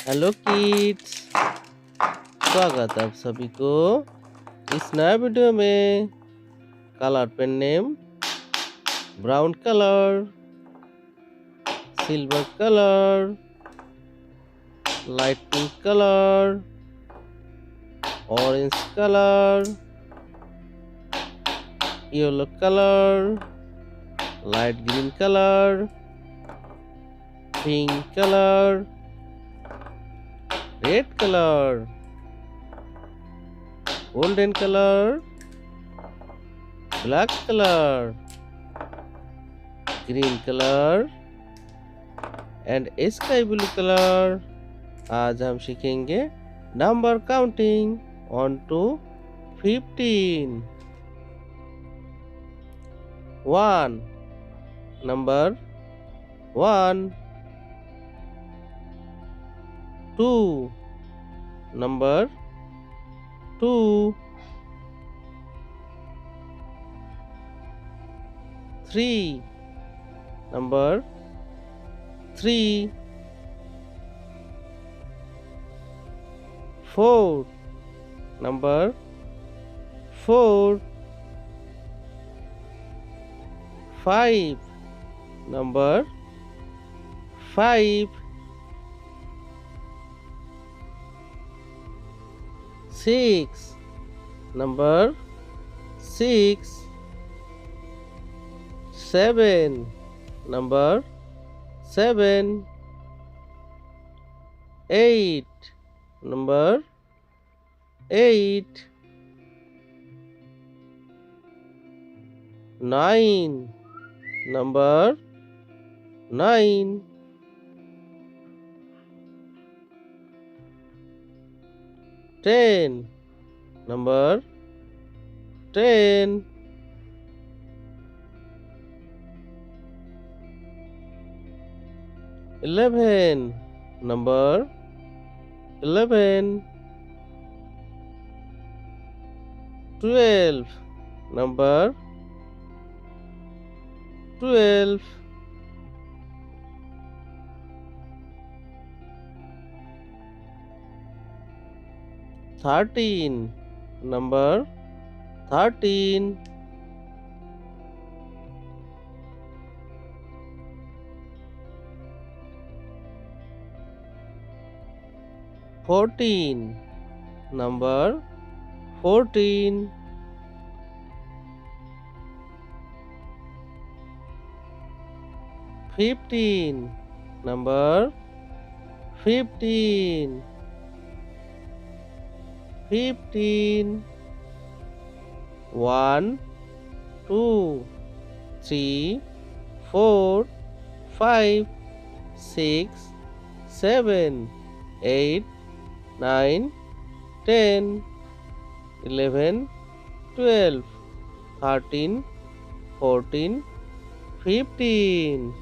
Hello kids, स्वागत है आप सभी को इस नए वीडियो में। Colour pen name brown colour, silver colour, light pink colour, orange colour, yellow colour, light green colour, pink colour, red color, golden color, black color, green color and sky blue color। आज हम सीखेंगे number counting 1 to 15। 1 number 1, 2 number 2, 3 number 3, 4 number 4, 5 number 5, 6 number 6, 7 number 7, 8 number 8, 9 number 9, 10 number 10, 11 number 11, 12 number 12, 13 number 13, 14 number 14, 15 number 15, 15, 1, 2, 3, 4, 5, 6, 7, 8, 9, 10, 11, 12, 13, 14, 15।